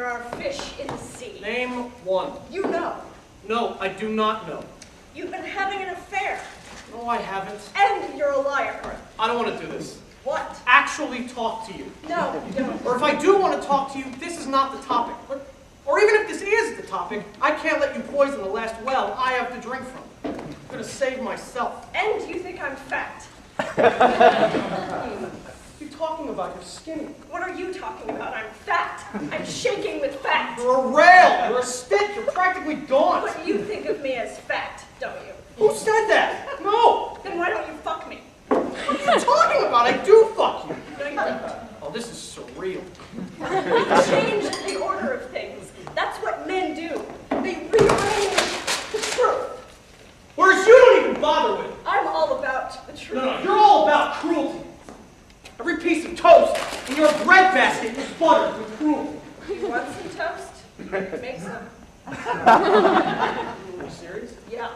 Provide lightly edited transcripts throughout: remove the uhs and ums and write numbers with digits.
are fish in the sea. Name one. You know. No, I do not know. You've been having an affair. No, I haven't. And you're a liar. All right, I don't want to do this. What? Actually talk to you. No, you don't. Or if I do want to talk to you, this is not the topic. Or even if this is the topic, I can't let you poison the last well I have to drink from. I'm going to save myself. And you think I'm fat. You're talking about your skinny. What are you talking about? I'm fat. I'm shaking with fat. You're a rail. You're a stick. You're practically gaunt. But you think of me as fat, don't you? Who said that? No. Then why don't you fuck me? What are you talking about? I do fuck you. No, you don't. Oh, this is surreal. You change the order of things. That's what men do. They rearrange the truth. Whereas you don't even bother with it. I'm all about the truth. No, you're all about cruelty. Every piece of toast in your bread basket is buttered with cruelty. You want some toast? Make some. Are you serious? Yeah.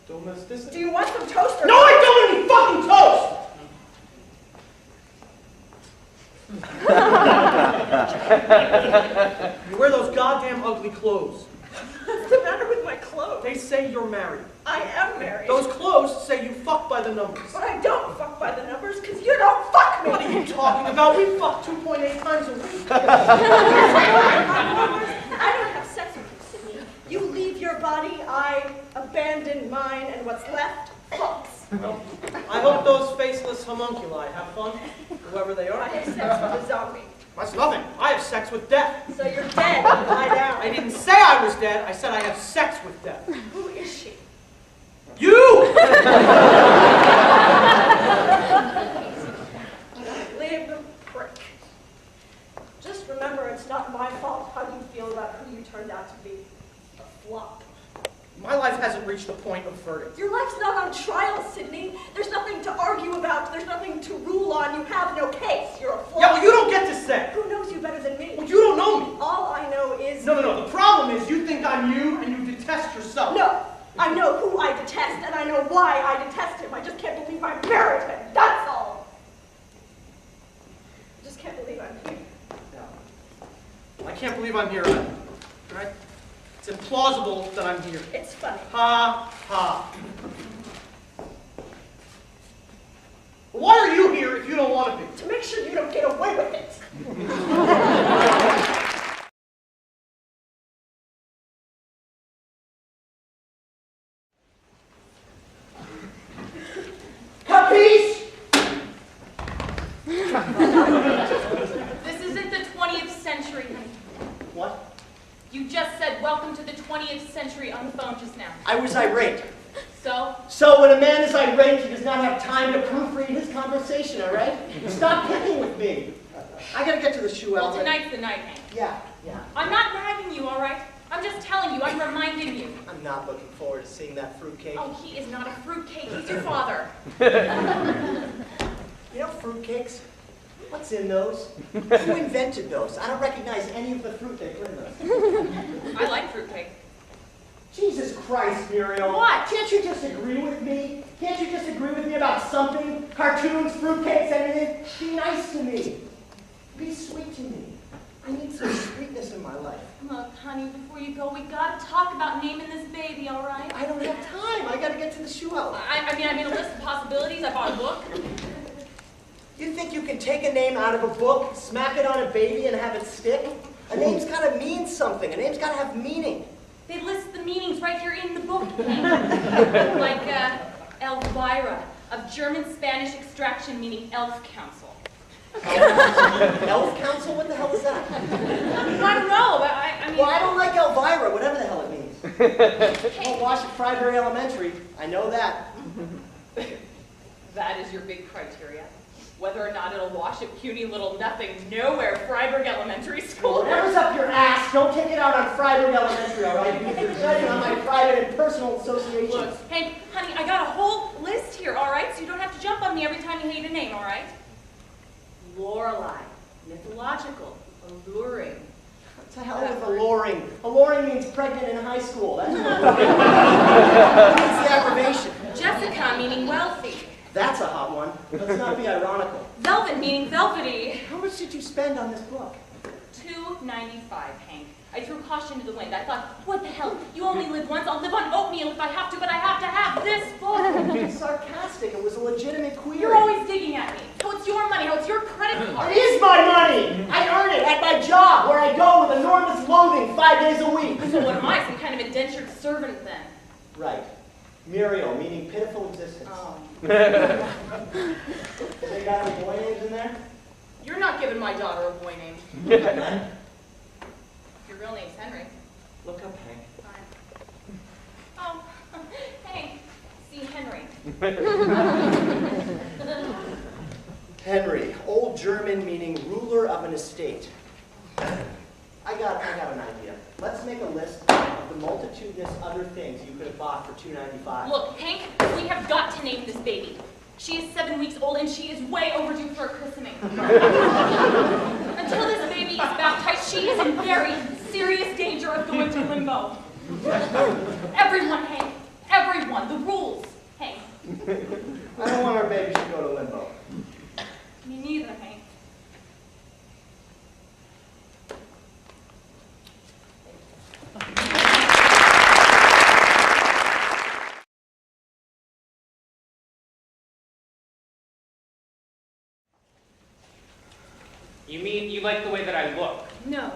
Domesticity? Do you want some toast or No, I don't want any fucking toast! You wear those goddamn ugly clothes. What's the matter with my clothes? They say you're married. I am married. Those clothes say you fuck by the numbers. But I don't fuck by the numbers because you don't fuck me. What are you talking about? We fuck 2.8 times a week. I don't have sex with you, Sydney. You leave your body, I abandon mine, and what's left fucks. I hope those faceless homunculi have fun, whoever they I are. have sex with a zombie. That's nothing. I have sex with death. So you're dead. Lie down. I didn't say I was dead. I said I have sex with death. Who is she? You! Live prick. Just remember, it's not my fault how you feel about who you turned out to be. A flop. My life hasn't reached the point of verdict. Your life's not on trial, Sydney. There's nothing to argue about. There's nothing to rule on. You have no case. You're a flop. Yeah, well, you don't get to say. Who knows you better than me? Well, you don't know me. All I know is... No. The problem is you think I'm you and you detest yourself. No. I know who I detest, and I know why I detest him. I just can't believe I married him. That's all. I just can't believe I'm here. I can't believe I'm here either. Right? It's implausible that I'm here. It's funny. Ha, ha. Why are you here if you don't want to be? To make sure you don't get away with it. Capiche? This isn't the 20th century, honey. What? You just said welcome to the 20th century on the phone just now. I was irate. So? So when a man is irate, he does not have time to proofread his conversation, all right? Stop picking with me. I gotta get to the shoe Well, outlet. tonight's the night, Hank. Yeah. I'm not nagging you, all right? I'm just telling you, I'm reminding you. I'm not looking forward to seeing that fruitcake. Oh, he is not a fruitcake, he's your father. You know fruitcakes? What's in those? Who invented those? I don't recognize any of the fruit they put in those. I like fruitcake. Jesus Christ, Muriel. What? Can't you just agree with me? Can't you just agree with me about something? Cartoons, fruitcakes, anything? Be nice to me. Be sweet to me. I need some sweetness in my life. Look, honey, before you go, we gotta talk about naming this baby, all right? I don't have time. I gotta get to the shoe outlet. I made a list of possibilities. I bought a book. You think you can take a name out of a book, smack it on a baby, and have it stick? A name's gotta mean something. A name's gotta have meaning. They list the meanings right here in the book. Like Elvira, of German-Spanish extraction meaning elf council. Elf Council? What the hell is that? I don't know, but I mean... Well, I don't like Elvira, whatever the hell it means. Won't wash at Frybury Elementary. I know that. That is your big criteria. Whether or not it'll wash at puny little nothing nowhere Freiburg Elementary School. Whatever's up your ass, don't take it out on Frybury Elementary, all right? Because you're treading on my private and personal association. Look, Hank, honey, I got a whole list here, all right? So you don't have to jump on me every time you hate a name, all right? Lorelei, mythological, alluring. What the hell with alluring? Alluring means pregnant in high school. That's What's the aggravation? Jessica, meaning wealthy. That's a hot one. Let's not be ironical. Velvet meaning velvety. How much did you spend on this book? $2.95, Hank. I threw caution to the wind. I thought, what the hell? You only live once. I'll live on oatmeal if I have to, but I have to have this book. It's sarcastic. It was a legitimate query. You're always digging at me. Oh, it's your money. Oh, it's your credit card. It is my money! I earn it at my job, where I go with enormous loathing 5 days a week. So what am I, some kind of indentured servant then? Right. Muriel, meaning pitiful existence. Oh. They got any boy names in there? You're not giving my daughter a boy name. Your real name's Henry. Look up, Hank. Fine. Oh, Hank. See Henry. Henry, Old German meaning ruler of an estate. I got an idea. Let's make a list of the multitudinous other things you could have bought for $2.95. Look, Hank, we have got to name this baby. She is 7 weeks old and she is way overdue for a christening. Until this baby is baptized, she is in very serious danger of going to limbo. Everyone, Hank. Everyone. The rules, Hank. I don't want our baby to go to limbo. Me neither, Hank. You mean you like the way that I look? No,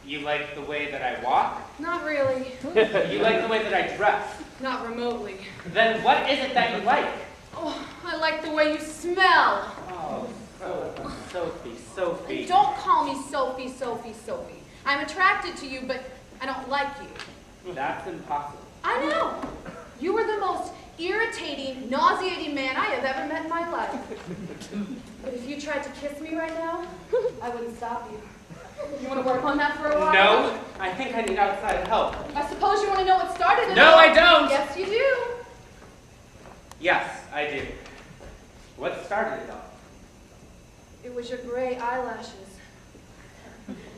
You like the way that I walk? not really. You like the way that I dress? Not remotely. Then what is it that you like? Oh, I like the way you smell. Oh, Sophie, Sophie. Don't call me Sophie, Sophie, Sophie. I'm attracted to you, but I don't like you. That's impossible. I know. You are the most irritating, nauseating man I have ever met in my life. But if you tried to kiss me right now, I wouldn't stop you. You want to work on that for a while? No, I think I need outside help. I suppose you want to know what started it No, all? I don't. Yes, you do. Yes, I do. What started it all? It was your gray eyelashes.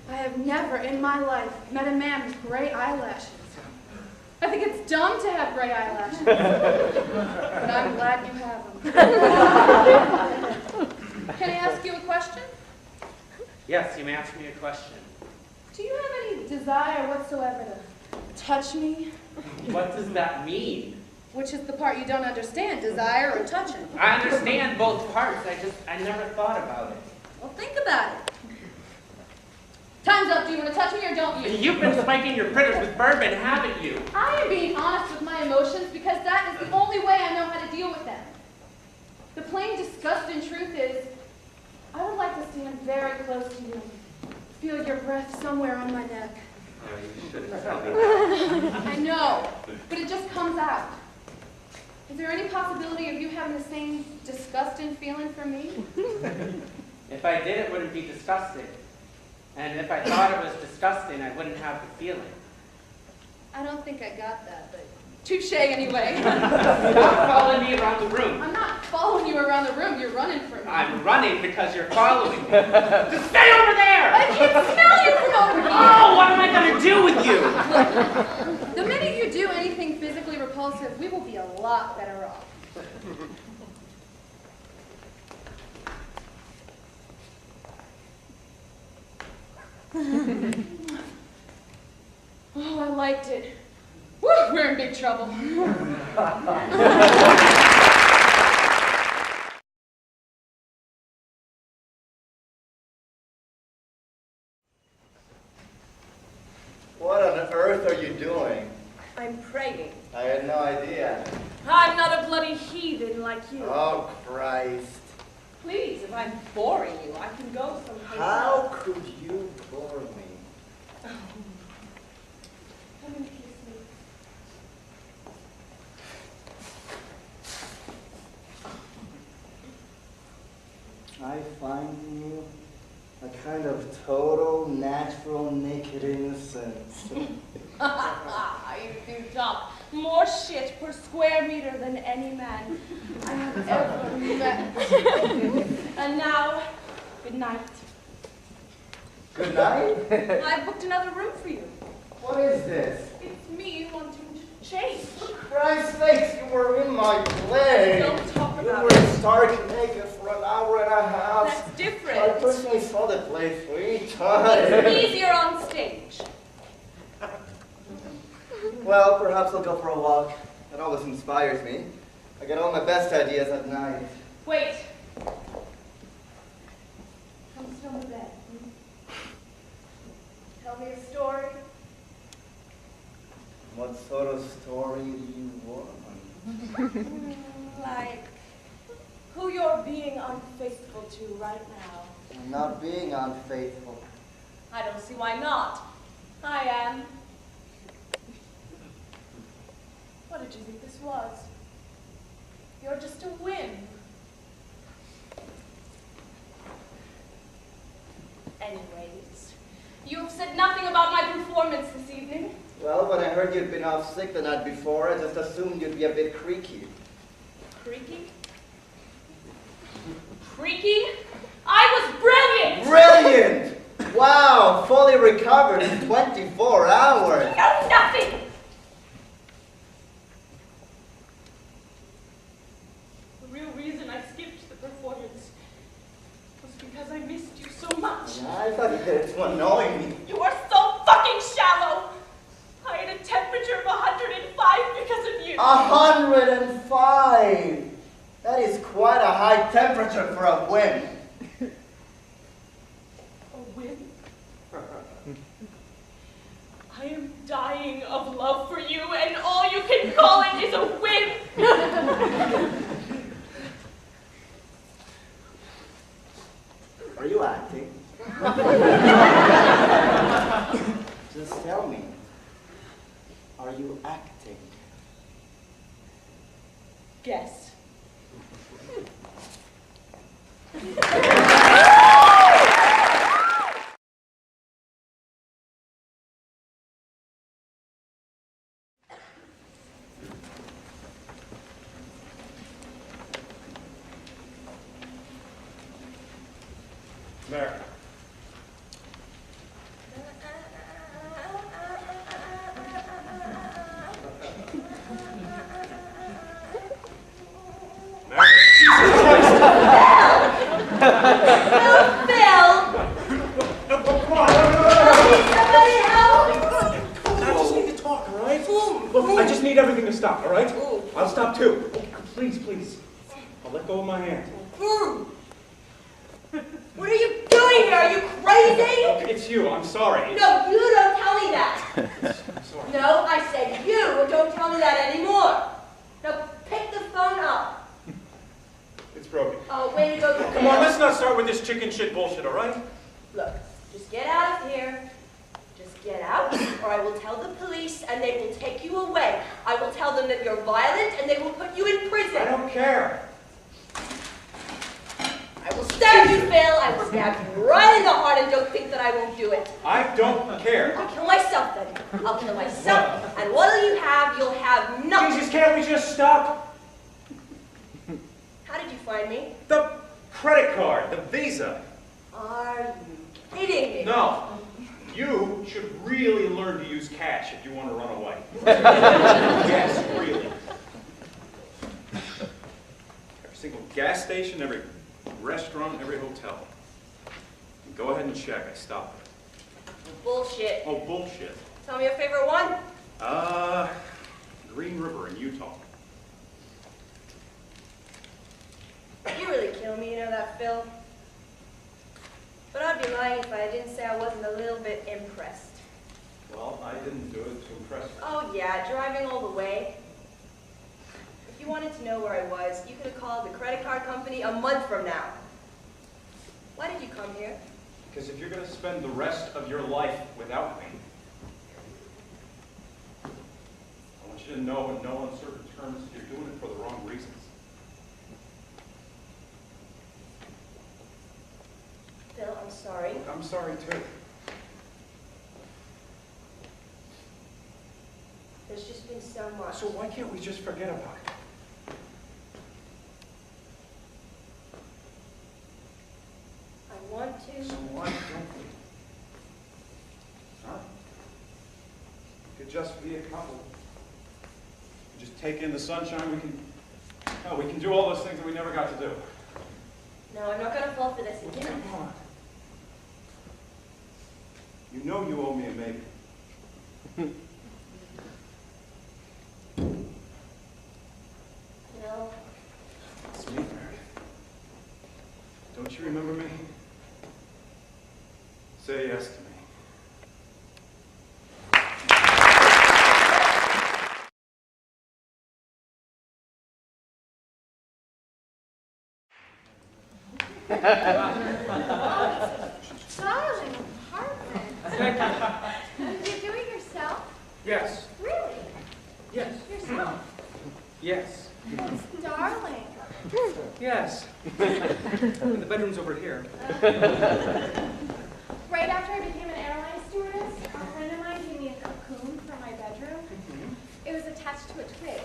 I have never in my life met a man with gray eyelashes. I think it's dumb to have gray eyelashes. But I'm glad you have them. Can I ask you a question? Yes, you may ask me a question. Do you have any desire whatsoever to touch me? What does that mean? Which is the part you don't understand, desire or touching? I understand both parts. I never thought about it. Well, think about it. Time's up. Do you want to touch me or don't you? You've been spiking your critters with bourbon, haven't you? I am being honest with my emotions because that is the only way I know how to deal with them. The plain disgusting truth is, I would like to stand very close to you, feel your breath somewhere on my neck. No, you shouldn't tell me that. I know, but it just comes out. Is there any possibility of you having the same disgusting feeling for me? If I did, it wouldn't be disgusting. And if I thought it was disgusting, I wouldn't have the feeling. I don't think I got that, but touche anyway. Stop following me around the room. I'm not following you around the room, you're running from me. I'm running because you're following me. Just stay over there! I can't smell you from over here! Oh, what am I going to do with you? The minute you do anything physically repulsive, we will be a lot better off. Oh, I liked it. Woo, we're in big trouble. What on earth are you doing? I'm praying. I had no idea. I'm not a bloody heathen like you. Oh, Christ. Please, if I'm boring you, I can go someplace How else. could you bore me? Come and kiss me. I find in you a kind of total, natural, naked innocence. You do talk more shit per square meter than any man I have ever met. And now, good night. Good night? I booked another room for you. What is this? It's me wanting to change. For Christ's sakes, you were in my play. Don't talk You about were it. in stark naked Perhaps. That's I different. personally saw the play 3 It's times. easier on stage. Well, perhaps I'll go for a walk. That always inspires me. I get all my best ideas at night. Wait. Come sit on the bed. Tell me a story. What sort of story do you want? Like who you're being unfaithful to right now. I'm not being unfaithful. I don't see why not. I am. What did you think this was? You're just a whim. Anyways, you have said nothing about my performance this evening. Well, when I heard you'd been off sick the night before, I just assumed you'd be a bit creaky. Creaky? Creaky? I was brilliant! Brilliant! Wow, fully recovered in 24 hours. You know nothing! The real reason I skipped the performance was because I missed you so much. I thought you did it to annoy me. You are so fucking shallow! I had a temperature of 105 because of you. 105! That is quite a high temperature for a whim. A whim? I am dying of love for you, and all you can call it is a whim. Are you acting? Just tell me. Are you acting? Guess. There. I just need everything to stop, all right? I'll stop too. Please, please. I'll let go of my hand. What are you doing here? Are you crazy? It's you. I'm sorry. No, you don't tell me that. I'm sorry. No, I said you don't tell me that anymore. Now pick the phone up. It's broken. Oh, way to go. Come on, let's not start with this chicken shit bullshit, all right? Look, just get out of here. Just get out, or I will tell the police and they will take you away. I will tell them that you're violent and they will put you in prison. I don't care. I will stab you, Phil. I will stab you right in the heart, and don't think that I won't do it. I don't care. I'll kill myself then. I'll kill myself, and what'll you have? You'll have nothing. Jesus, can't we just stop? How did you find me? The credit card, the Visa. Are you kidding me? No. You should really learn to use cash if you want to run away. Yes, really. Every single gas station, every restaurant, every hotel. Go ahead and check. I stopped it. Bullshit. Oh, bullshit. Tell me your favorite one. Green River in Utah. You really kill me, you know that, Phil? But I'd be lying if I didn't say I wasn't a little bit impressed. Well, I didn't do it to impress you. Oh yeah, driving all the way. If you wanted to know where I was, you could have called the credit card company a month from now. Why did you come here? Because if you're going to spend the rest of your life without me, I want you to know in no uncertain terms that you're doing it for the wrong reasons. Phil, I'm sorry. Look, I'm sorry too. There's just been so much. So why can't we just forget about it? I want to. So why don't we? Huh? We could just be a couple. Just take in the sunshine. We can do all those things that we never got to do. No, I'm not gonna fall for this again. You know you owe me a maybe. No. It's me, Meredith. Don't you remember me? Say yes to me. Darling apartment. Did you do it yourself? Yes. Really? Yes. Yourself? Yes. That's darling. Yes. The bedroom's over here. Right after I became an airline stewardess, a friend of mine gave me a cocoon for my bedroom. It was attached to a twig.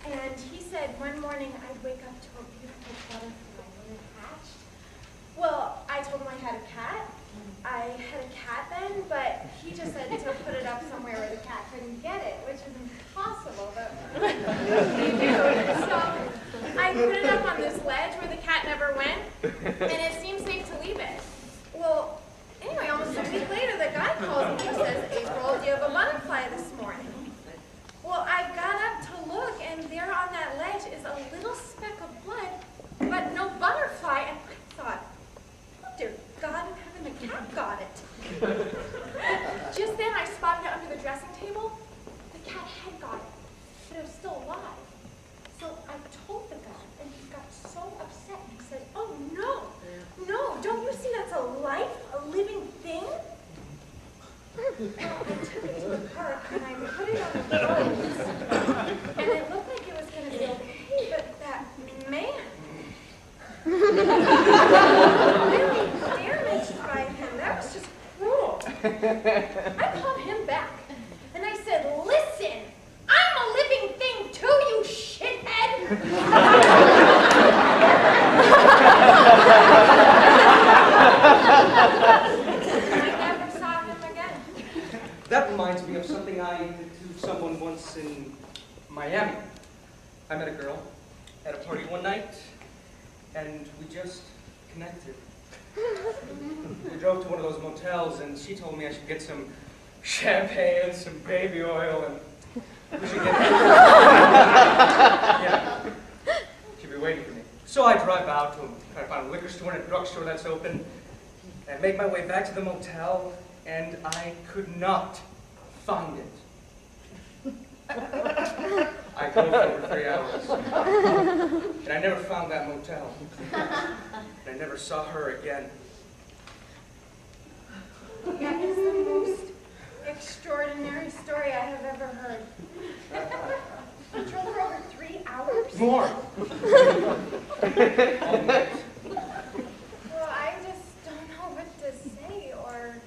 And he said one morning I'd wake up to a beautiful butterfly when it hatched. Well, I told him I had a cat. I had a cat then, but he just said to put it up somewhere where the cat couldn't get it, which is impossible, but he knew. So I put it up on this ledge where the cat never went, and it seemed safe to leave it. Well, anyway, almost a week later, the guy calls me and says, April, do you have a butterfly this morning? Well, I got up to look, and there on that ledge is a little speck of blood, but no butterfly, and I thought, oh dear God in heaven, the cat got it. Just then, I spotted it under the dressing table. The cat had got it, but it was still alive. So I told the guy, and he got so upset, and he said, oh no, don't you see that's a life, a living thing? Well, I took it to the park, and I put it on the roads, and it looked like it was going to be okay, but that man, really damaged by him, that was just cruel. I called him back, and I said, listen, I'm a living thing too, you shithead! That reminds me of something I did to someone once in Miami. I met a girl at a party one night, and we just connected. We drove to one of those motels, and she told me I should get some champagne, some baby oil, and we should get... Yeah. She'd be waiting for me. So I drive out to try to find a liquor store and a drugstore that's open, and make my way back to the motel, and I could not find it. I drove for over 3 hours, and I never found that motel, and I never saw her again. That is the most extraordinary story I have ever heard. You drove for over 3 hours? More! All night. Well, I just don't know what to say or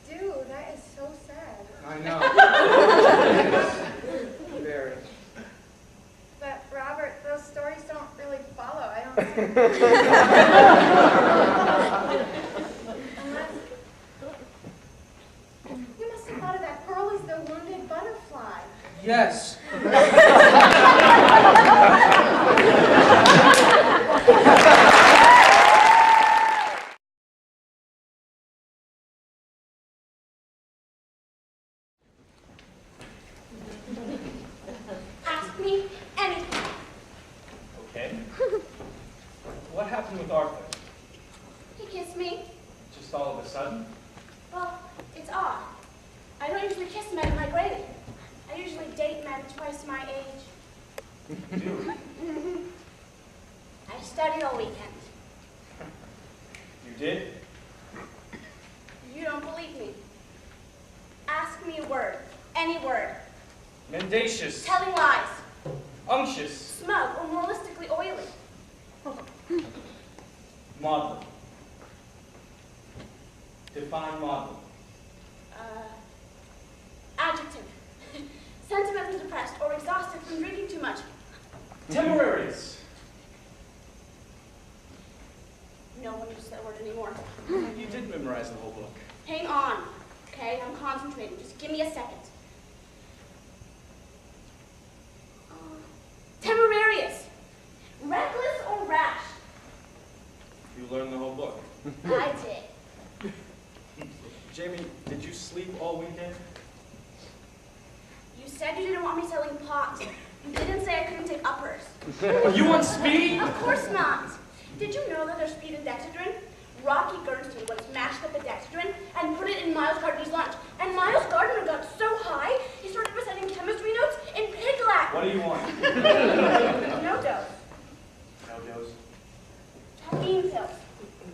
do. That is so sad. I know. Very. But Robert, those stories don't really follow. I don't see. Unless you must have thought of that pearl as the wounded butterfly. Yes. Ask me anything. Okay. What happened with Arthur? He kissed me. Just all of a sudden? Well, it's odd. I don't usually kiss men in my grade. I usually date men twice my age. I studied all weekend. You did? You don't believe me. Ask me a word. Any word. Mendacious. Telling lies. Unctuous. Smug or moralistically oily. Maudlin. Define maudlin. Adjective. Sentimentally depressed or exhausted from drinking too much. Temporaries. No one uses that word anymore. You did memorize the whole book. Hang on. Okay, I'm concentrating. Just give me a second. Temerarious. Reckless or rash. taught. You didn't say I couldn't take uppers. Are you on speed? Of course not. Did you know that there's speed in dexedrine? Rocky Gernston once mashed up a dexedrine and put it in Miles Gardner's lunch. And Miles Gardner got so high, he started reciting chemistry notes in Piglack. What do you want? No dose. No dose. Caffeine pills.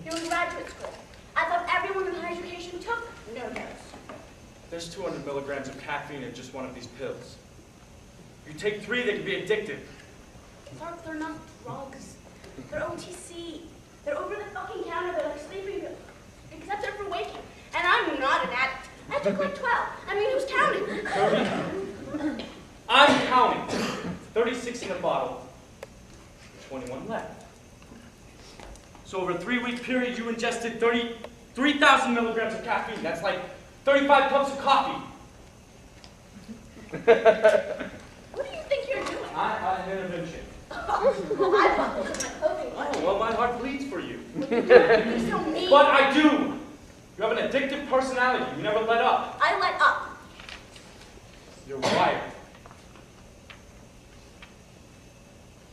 You're in graduate school. I thought everyone in higher education took no dose. There's 200 milligrams of caffeine in just one of these pills. If you take 3, they can be addictive. Clark, they're not drugs. They're OTC. They're over the fucking counter. They're like sleeping pills. Except they're for waking. And I'm not an addict. I took like 12. I mean, who's counting? 30. I'm counting. 36 in a bottle. 21 left. So over a 3-week period, you ingested 3,000 milligrams of caffeine. That's like 35 cups of coffee. What do you think you're doing? An intervention. Well, I thought this was my coping Oh, one. well, my heart bleeds for you. You're so mean. But I do. You have an addictive personality. You never let up. I let up. You're wired.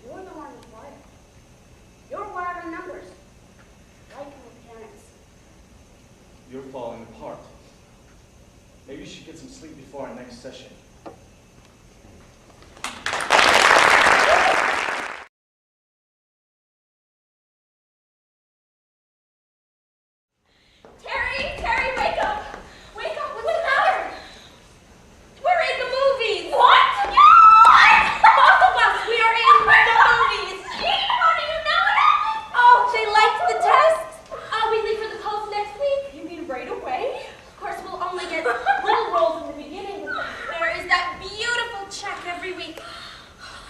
You're the one who's wired. You're wired on numbers. Like mechanics. You're falling apart. Maybe you should get some sleep before our next session. Terry, wake up! Wake up, what's the matter? We're in the movies! What? Both of us, we are in the movies! How do you know that? Oh, they liked the test? We leave for the post next week. You mean right away? Of course, we'll only get little roles in the beginning. There is that beautiful check every week.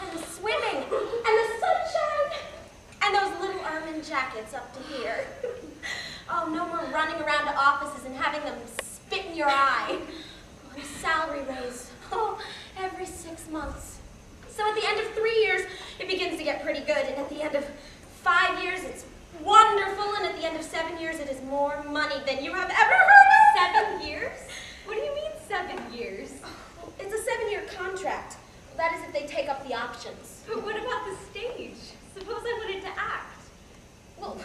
And the swimming. And the sunshine. And those little ermine jackets up to here. Oh, no more running around to offices and having them spit in your eye. Oh, and a salary raise. Oh, every 6 months. So at the end of 3 years, it begins to get pretty good. And at the end of 5 years, it's wonderful. And at the end of 7 years, it is more money than you have ever heard of. 7 years? What do you mean 7 years? It's a 7-year contract. That is if they take up the options. But what about the stage? Suppose I wanted to act. Well,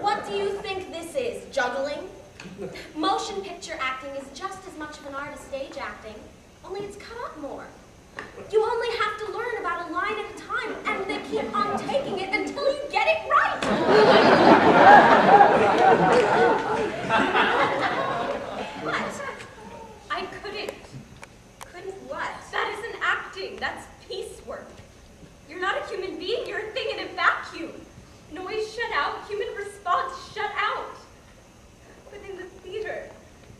what do you think this is? Juggling? Motion picture acting is just as much of an art as stage acting, only it's cut up more. You only have to learn about a line at a time, and they keep on taking it until you get it right. What? I couldn't. Couldn't what? That isn't acting. That's piecework. You're not a human being. You're a thing in a vacuum. Noise shut out. Human response shut out. But in the theater,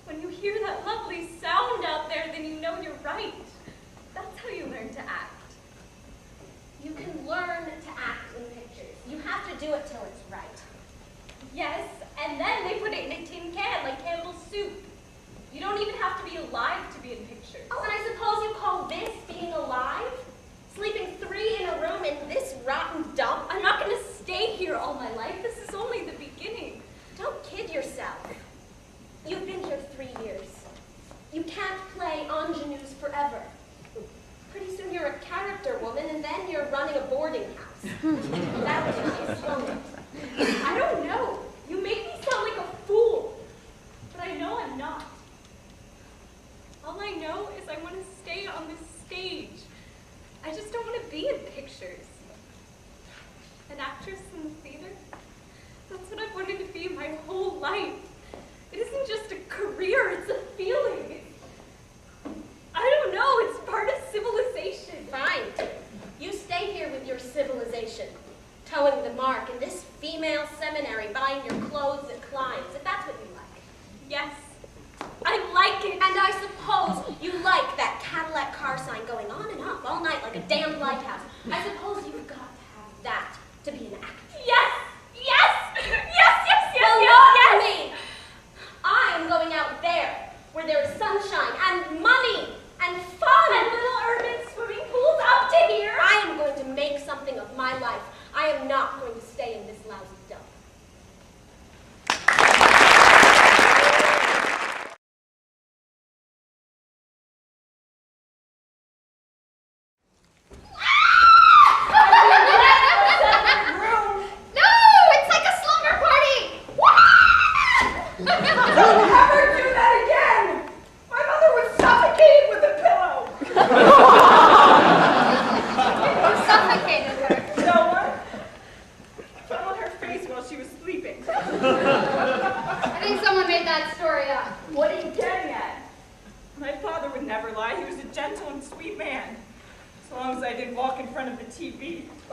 when you hear that lovely sound out there, then you know you're right. That's how you learn to act. You can learn to act in pictures. You have to do it till it's right. Yes, and then they put it in a tin can like Campbell's soup. You don't even have to be alive to be in pictures. Oh, and I suppose you call this being alive? Sleeping 3 in a room in this rotten dump? I'm not going to stay here all my life. This is only the beginning. Don't kid yourself. You've been here 3 years. You can't play ingenues forever. Pretty soon you're a character woman, and then you're running a boarding house. That would be a slogan. I don't know. You make me sound like a fool. But I know I'm not. All I know is I want to stay on this stage. I just don't want to be in pictures. An actress in the theater? That's what I've wanted to be my whole life. It isn't just a career, it's a feeling. I don't know, it's part of civilization. Fine. You stay here with your civilization, towing the mark in this female seminary, buying your clothes at Klein's, if that's what you like. Yes, I like it. And I suppose you like that Cadillac car sign going on and off all night like a damned lighthouse. I suppose you've got to have that to be an actor. Yes, yes, yes, yes, yes, Well, yes, not yes. for me. I am going out there where there is sunshine and money and fun And little urban swimming pools up to here. I am going to make something of my life. I am not going to stay in this lousy dump.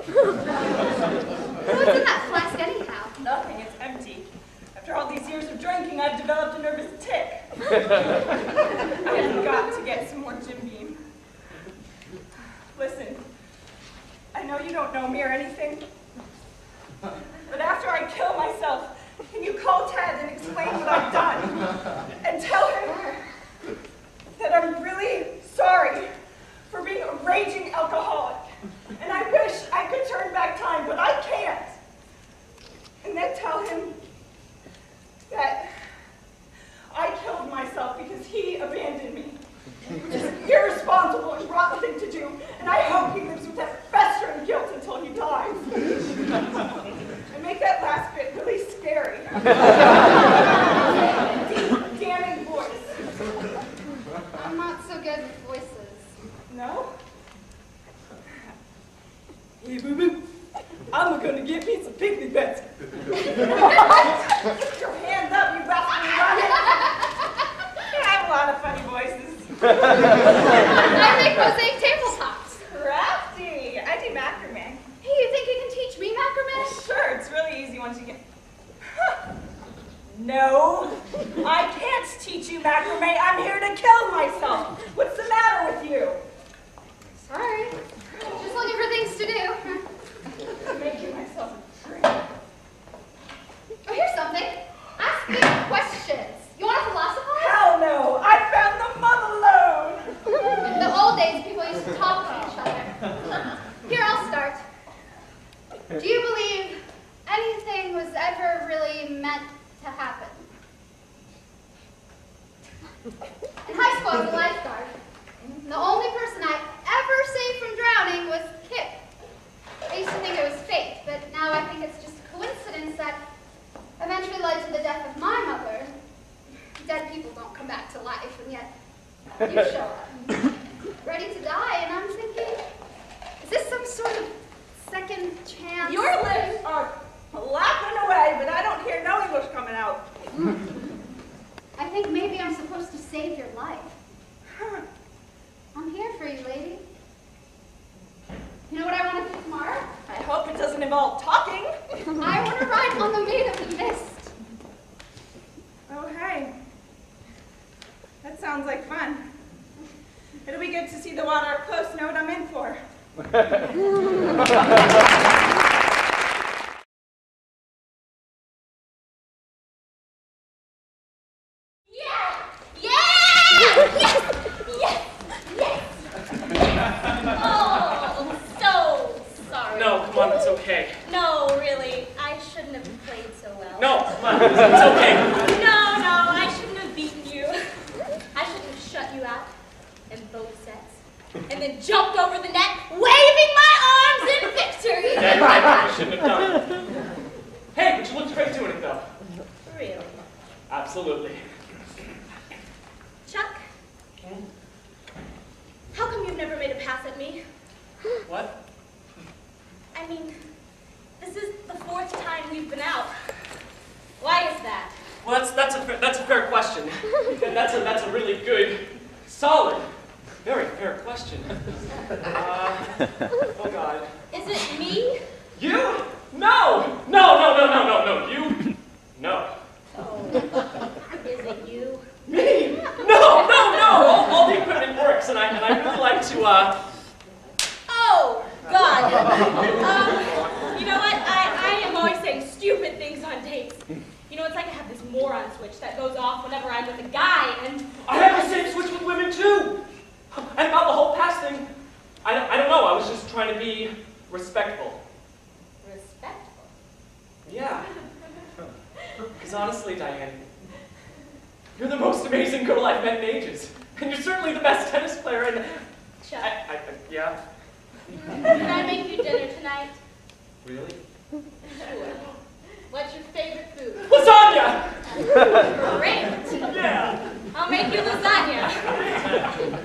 What's in that flask anyhow? Nothing, it's empty. After all these years of drinking, I've developed a nervous tick. I've got to get some more Jim Beam. Listen, I know you don't know me or anything, but after I kill myself, can you call Ted and explain what I've done? And tell him that I'm really sorry for being a raging alcoholic. And I wish I could turn back time, but I can't. And then tell him that I killed myself because he abandoned me. It's an irresponsible and rotten thing to do, and I hope he lives with that festering guilt until he dies. And make that last bit really scary. Deep, damning voice. I'm not so good with voices. No? Hey, boo-boo, I'm gonna get me some picnic bets. Get your hands up, you rascally rabbit. I have a lot of funny voices. I make mosaic tabletops. Crafty. I do macrame. Hey, you think you can teach me macrame? Sure, it's really easy once you get... No, I can't teach you macrame. I'm here to kill myself. What's the matter with you? Sorry. Just looking for things to do. I'm making myself a drink. Oh, here's something. Ask me questions. You want to philosophize? Hell no! I found the mother lode! In the old days, people used to talk to each other. Here, I'll start. Do you believe anything was ever really meant to happen? In high school, I was a lifeguard. The only person I ever saved from drowning was Kip. I used to think it was fate, but now I think it's just a coincidence that eventually led to the death of my mother. Dead people don't come back to life, and yet you show up, ready to die, and I'm thinking, is this some sort of second chance? Your lips are flapping away, but I don't hear no English coming out. I think maybe I'm supposed to save your life. I'm here for you, lady. You know what I want to do tomorrow? I hope it doesn't involve talking. I want to ride on the Maid of the Mist. Oh, hey. That sounds like fun. It'll be good to see the water up close, know what I'm in for. Oh, so sorry. No, come on, it's okay. No, really, I shouldn't have played so well. No, come on, it's okay. No, I shouldn't have beaten you. I shouldn't have shut you out in both sets, and then jumped over the net, waving my arms in victory. Yeah, you're right, you shouldn't have done it. Hey, but you looked great doing it, though. Really? Absolutely. Chuck, how come you've never made a pass at me? What? I mean, this is the 4th time we've been out. Why is that? Well, that's a fair question. And that's a really good, solid, very fair question. Oh God. Is it me? You? No! You? No. Oh, is it you? Me? No! All the equipment works, and I really like to, Oh, God. You know what? I am always saying stupid things on dates. You know, it's like I have this moron switch that goes off whenever I'm with a guy, and... I have the same switch with women, too! And about the whole past thing, I don't know, I was just trying to be respectful. Respectful? Yeah. Because honestly, Diane, you're the most amazing girl I've met in ages. And you're certainly the best tennis player, and... Chuck, yeah? can I make you dinner tonight? Really? Sure. What's your favorite food? Lasagna! Great. Yeah. I'll make you lasagna.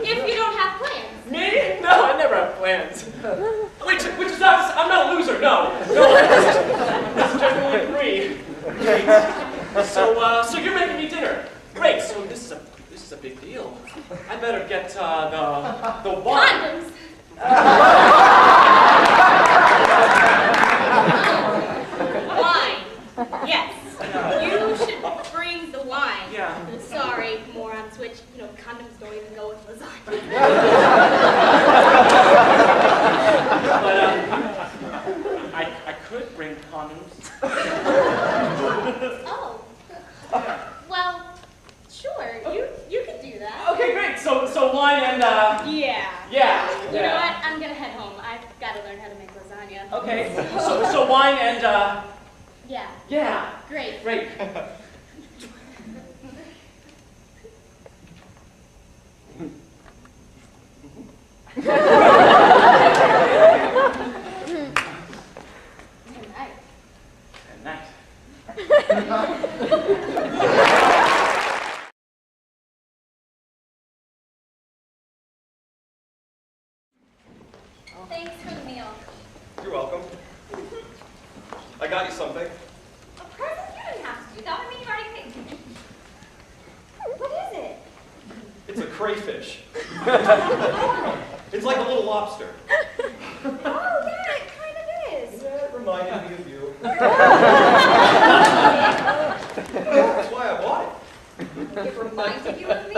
If you don't have plans. Me? No, I never have plans. Which is obvious, I'm not a loser, no. I just generally agree. Great. So you're making me dinner. Great, so this is a big deal. I better get the wine. Condoms. you. Okay, so wine and, Yeah. yeah. Great. Great. Good night. Good night. Thanks for the meal. You're welcome. I got you something. A present? You didn't have to do that. I mean, you already paid. What is it? It's a crayfish. It's like a little lobster. Oh, yeah, it kind of is. Yeah, it reminded me of you. That's why I bought it. It reminded you of me?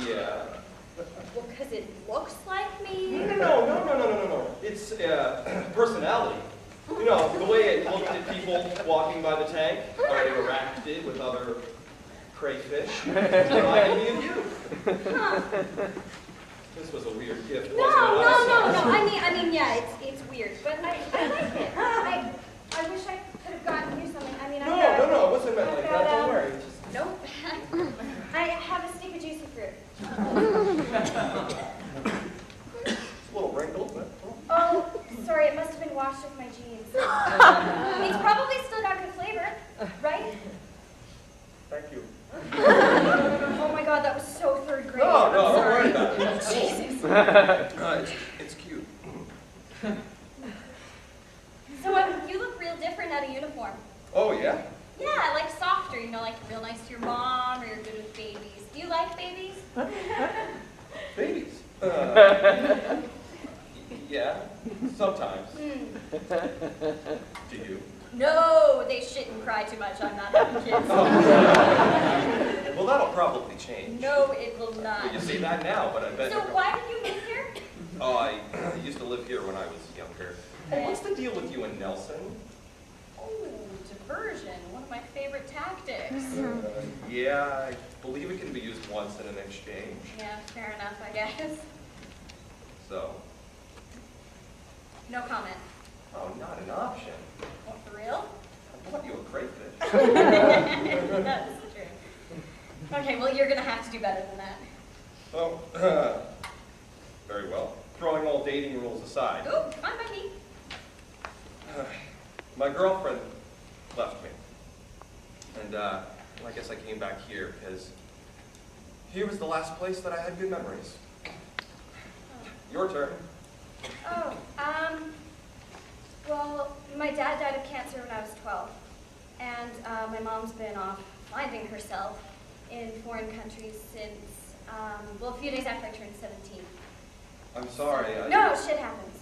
Yeah. Well, because it looks like me? No. It's personality. You know, the way it looked at people walking by the tank, how it interacted with other crayfish, reminded me of you. Huh. This was a weird gift, No. wasn't it? I mean, yeah, it's weird, but I like it. I wish I could have gotten you something. I mean, No, it wasn't meant like that. Don't worry. Nope. I have a stick of juicy fruit. It's a little wrinkled, but. Oh, sorry, it must have been washed with my jeans. It's probably still got good flavor, right? Thank you. Oh my god, that was so third grade. No, I'm don't sorry. worry about it. Jesus. It's cute. So you look real different out of uniform. Oh, yeah? Yeah, like softer, you know, like real nice to your mom, or you're good with babies. Do you like babies? Babies? Yeah, sometimes. Do you? No, they shit and cry too much. I'm not having kids. Well, that'll probably change. No, it will not. You say that now, but I bet. So why did you move here? Oh, I used to live here when I was younger. Hey, what's the deal with you and Nelson? Oh, diversion. One of my favorite tactics. Yeah, I believe it can be used once in an exchange. Yeah, fair enough, I guess. So, No comment. oh, not an option. What, for real? I bought you a crayfish. That's true. Okay, well, you're gonna have to do better than that. Oh, very well. Throwing all dating rules aside. Ooh, fine by me. My girlfriend left me. And, well, I guess I came back here because here was the last place that I had good memories. Your turn. Oh, well, my dad died of cancer when I was 12. And my mom's been off finding herself in foreign countries since, well, a few days after I turned 17. I'm sorry. No, shit happens.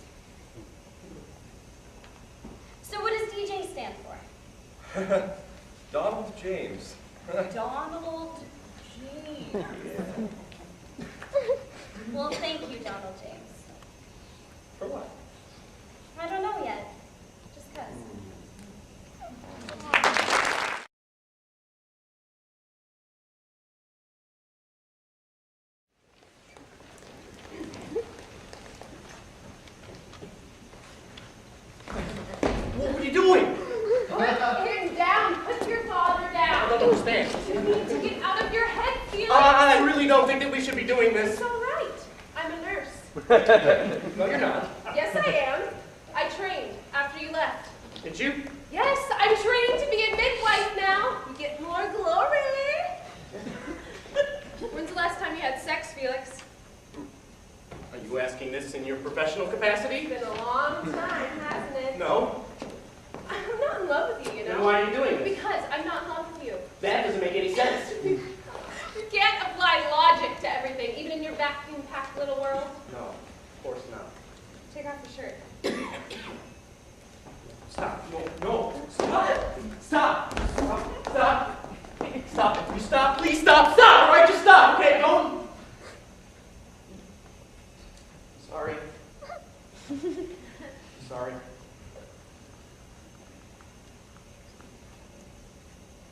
So what does DJ stand for? Donald James. Donald James. Well, thank you, Donald James. For what? I don't know yet. Just 'cause. What are you doing? Put him down. Put your father I down. don't understand. You need to get out of your head, Felix. I really don't think that we should be doing this. It's all right. I'm a nurse. No, you're not. Yes, I am. I trained after you left. Did you? Yes, I'm trained to be a midwife now. You get more glory. When's the last time you had sex, Felix? Are you asking this in your professional capacity? It's been a long time, hasn't it? No. I'm not in love with you, you know. Then why are you doing this? Because I'm not in love with you. That doesn't make any sense. You can't apply logic to everything, even in your vacuum-packed little world. No, of course not. Take off your shirt. Stop. No. Stop. Stop. Stop. Stop. Stop. You stop. Please stop. Stop. All right, just stop. Okay, don't. Sorry. Sorry.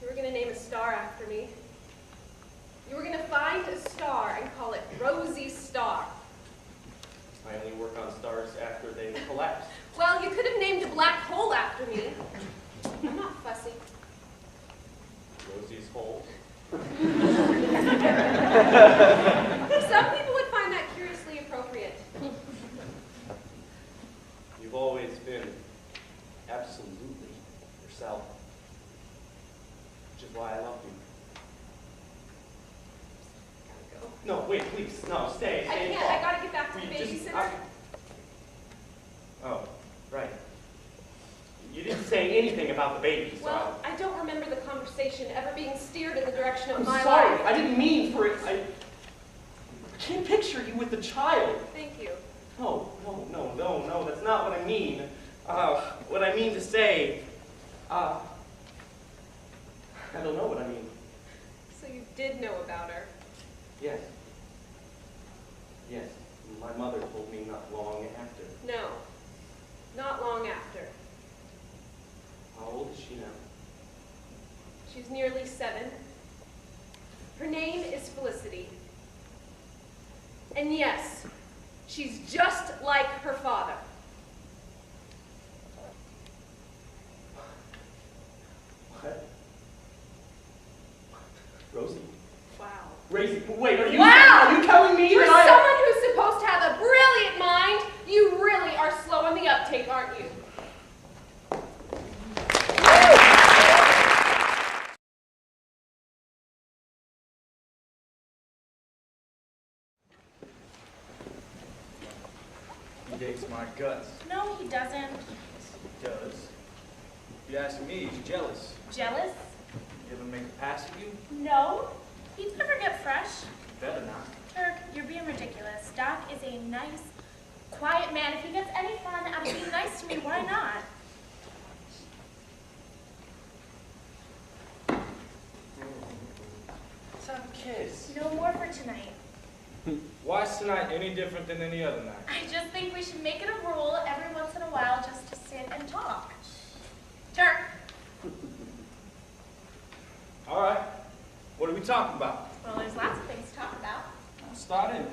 You were gonna name a star after me. You were gonna find a star and call it Rosie Star. I only work on stars after they collapse. Well, Well, you could have named a black hole after me. I'm not fussy. Rosie's hole. Some people would find that curiously appropriate. You've always been absolutely yourself, which is why I love you. Gotta go. No, wait, please, no, stay. I can't. I gotta get back to the babysitter. Oh, right. You didn't say anything about the baby, so Well, I don't remember the conversation ever being steered in the direction of I'm my sorry. life. I didn't mean for it. I can't picture you with the child. Thank you. No, that's not what I mean. What I mean to say, I don't know what I mean. So you did know about her. Yes. Yes, my mother told me not long after. No. Not long after. How old is she now? She's nearly 7. Her name is Felicity. And yes, she's just like her father. What? Rosie? Wow. Rosie, wait, are you telling me For that someone who's supposed to have a brilliant mind, you really are slow on the uptake, aren't you? He dates my guts. No, he doesn't. He does. If you ask me, he's jealous. Jealous? You ever make a pass at you? No. He'd never get fresh. Better not. Turk, you're being ridiculous. Doc is a nice, quiet man. If he gets any fun out of being nice to me, why not? Let's have a kiss. No more for tonight. Why is tonight any different than any other night? I just think we should make it a rule every once in a while just to sit and talk. Turk. All right. What are we talking about? Well, there's lots of things to talk about. I'll start in.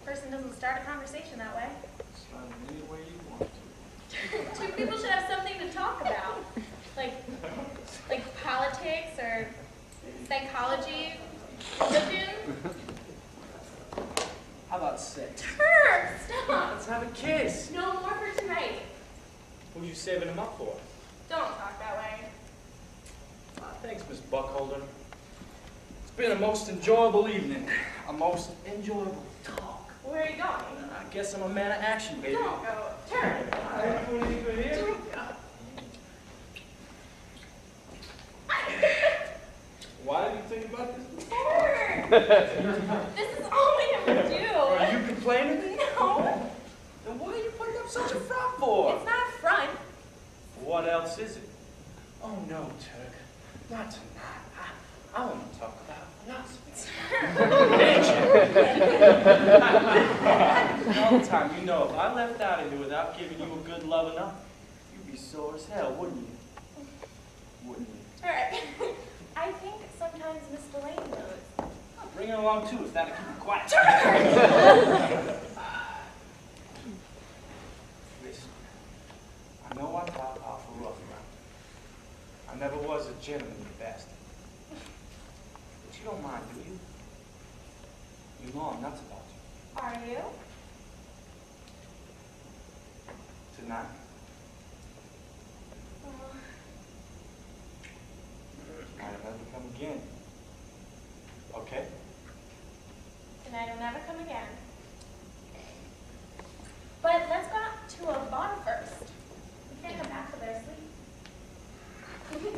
Person doesn't start a conversation that way. Start in any way you want to. Two people should have something to talk about. Like politics or psychology, religion. How about sex? Turk, stop. Let's have a kiss. No more for tonight. Who you saving him up for? Don't talk that way. Thanks, Miss Buckholder. It's been a most enjoyable evening. A most enjoyable talk. Where are you going? I guess I'm a man of action, baby. Don't go. Turn. Why did you think about this before? Turn. This is all we ever do. Are you complaining? No. Then why are you putting up such a front for? It's not a front. What else is it? Oh no, Turk. Not tonight. I want to talk about philosophy. All the time, you know, if I left out of here without giving you a good love enough, you'd be sore as hell, wouldn't you? Wouldn't you? Turk. I think sometimes Miss Delaney knows. I'll bring her along too, if that'll keep her quiet. Listen, I know I talk awful rough around here. I never was a gentlemanly bastard. But you don't mind, do you? You know I'm nuts about you. Are you? Tonight? Might never come again. Okay? Tonight will never come again. But let's go out to a bar first. We can't come back till they're asleep.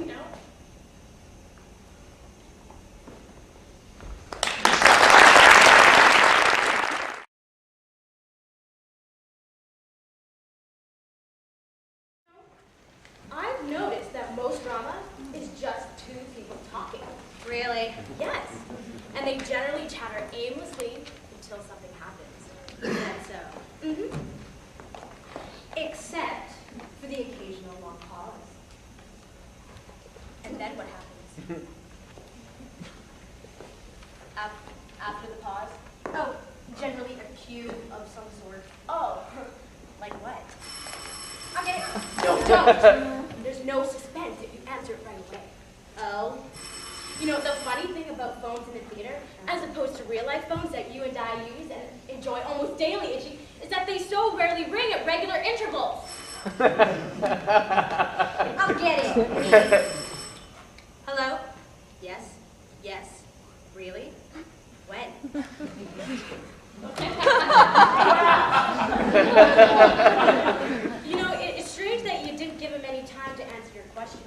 No? I've noticed that most drama is just two people talking. Really? Yes. And they generally chatter aimlessly until something happens. That's so. Mm-hmm. Except for the occasional long pause. And then what happens? After the pause? Oh, generally a cue of some sort. Oh, like what? Okay, don't. There's no suspense if you answer it right away. Oh. You know, the funny thing about phones in the theater, as opposed to real-life phones that you and I use and enjoy almost daily, Itchy, is that they so rarely ring at regular intervals. I'll get it. Hello? Yes? Yes? Really? When? You know, it's strange that you didn't give him any time to answer your question.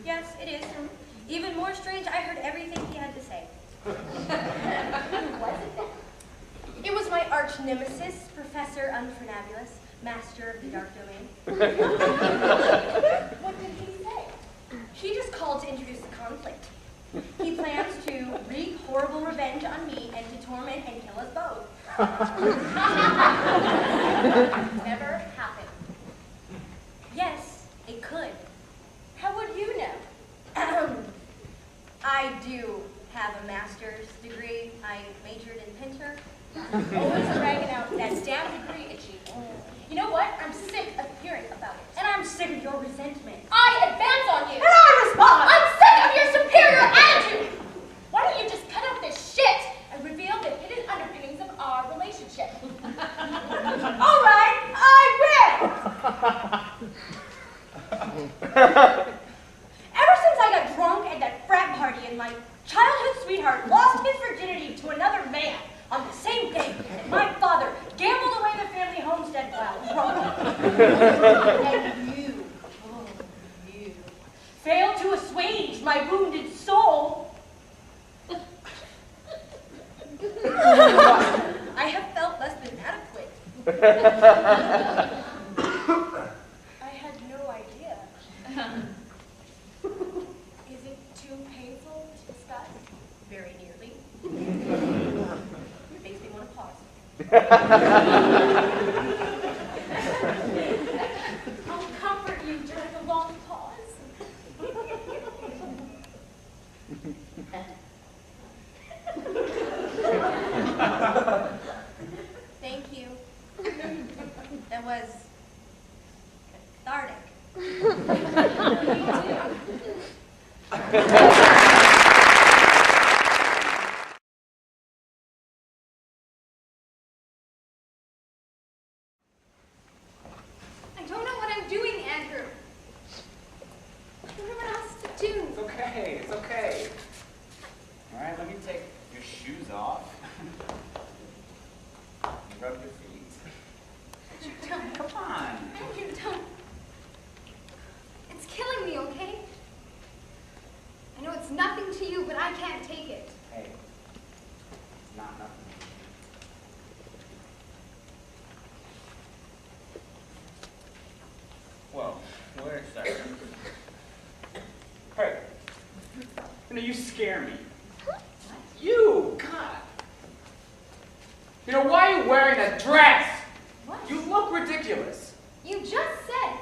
Yes, it is. Even more strange, I heard everything he had to say. Who was it then? It was my arch nemesis, Professor Unfernabulous, master of the dark domain. What did he say? He just called to introduce the conflict. He plans to wreak horrible revenge on me and to torment and kill us both. Never happened. Yes, it could. How would you know? I do have a master's degree. I majored in Pinter. Always dragging out that damn degree, Itchy. You know what? I'm sick of hearing about it. And I'm sick of your resentment. I advance on you. And I respond. I'm sick of your superior attitude. Why don't you just cut out this shit and reveal the hidden underpinnings of our relationship? All right, I will. Ever since I got drunk at that frat party and my childhood sweetheart lost his virginity to another man on the same day that my father gambled away the family homestead while drunk. And you failed to assuage my wounded soul. I have felt less than adequate. I had no idea. Is it too painful to discuss? Very nearly. It makes me want to pause. I'll comfort you during the long pause. Thank you. That was cathartic. I don't know what I'm doing, Andrew. I don't know what else to do. It's okay, it's okay. All right, let me take your shoes off. Rub your feet. Come on. Andrew, don't. It's killing me, okay? I know it's nothing to you, but I can't take it. Hey, it's not nothing. Whoa, wait a second. Hey, you know, you scare me. You, God. You know, why are you wearing a dress? What? You look ridiculous. You just said.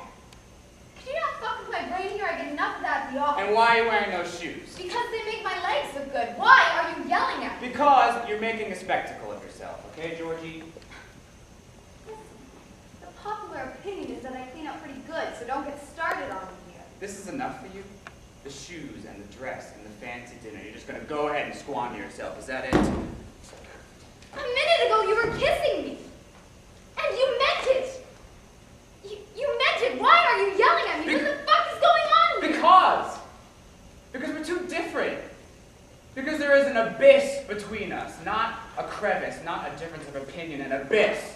Could you not fuck with my brain here? I get enough of that at the office. And why are you wearing those shoes? Because they make my legs look good. Why are you yelling at me? Because you're making a spectacle of yourself, okay, Georgie? The popular opinion is that I clean up pretty good, so don't get started on me here. This is enough for you? The shoes and the dress and the fancy dinner. You're just gonna go ahead and squander yourself. Is that it? A minute ago, you were kissing me. And you meant it. You meant it. Why are you yelling at me? What the fuck is going on here? Because we're too different. Because there is an abyss between us, not a crevice, not a difference of opinion, an abyss.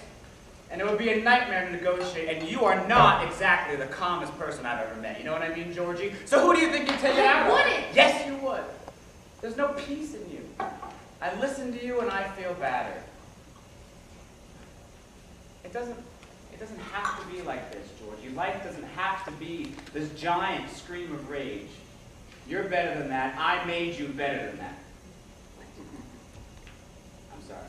And it would be a nightmare to negotiate, and you are not exactly the calmest person I've ever met. You know what I mean, Georgie? So who do you think you'd take it out I on? wouldn't. Yes, you would. There's no peace in you. I listen to you and I feel battered. It doesn't have to be like this, Georgie. Life doesn't have to be this giant scream of rage. You're better than that. I made you better than that. I'm sorry.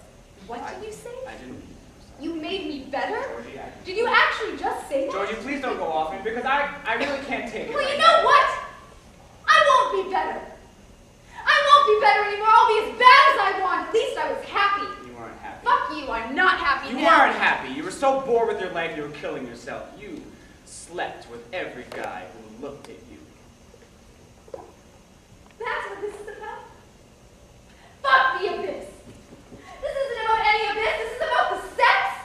What did you say? I didn't mean it. You made me better? Georgie, Did you actually just say that? Georgie, please don't go off me because I really can't take it. Well, right you know what? I won't be better. I won't be better anymore. I'll be as bad as I want. At least I was happy. You weren't happy. Fuck you. I'm not happy You now. weren't happy. You were so bored with your life you were killing yourself. You slept with every guy who looked at you. That's what this is about. Fuck the abyss. This isn't about any abyss. This is about the sex.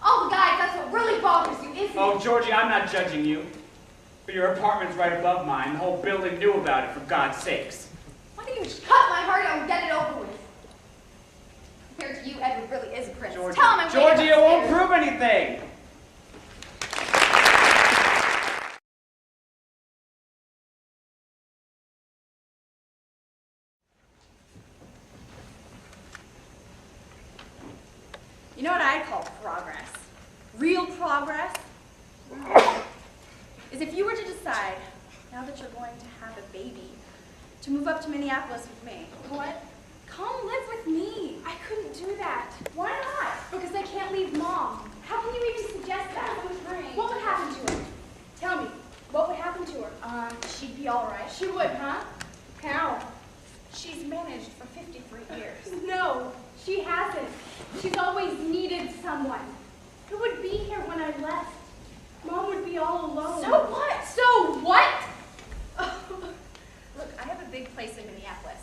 All the guys, that's what really bothers you, isn't it? Oh, Georgie, I'm not judging you. But your apartment's right above mine. The whole building knew about it, for God's sakes. Why don't you just cut my heart out and get it over with? Compared to you, Edward really is a prince. Georgie, Tell him I'm Georgie, waiting it won't upstairs. prove anything. You know what I call progress? Real progress? Is if you were to decide, now that you're going to have a baby, to move up to Minneapolis with me. What? Come live with me. I couldn't do that. Why not? Because I can't leave Mom. How can you even suggest that? What would happen to her? Tell me, what would happen to her? She'd be all right. She would, huh? How? She's managed for 53 years. No, she hasn't. She's always needed someone. Who would be here when I left? Mom would be all alone. So what? So what? Look, I have a big place in Minneapolis.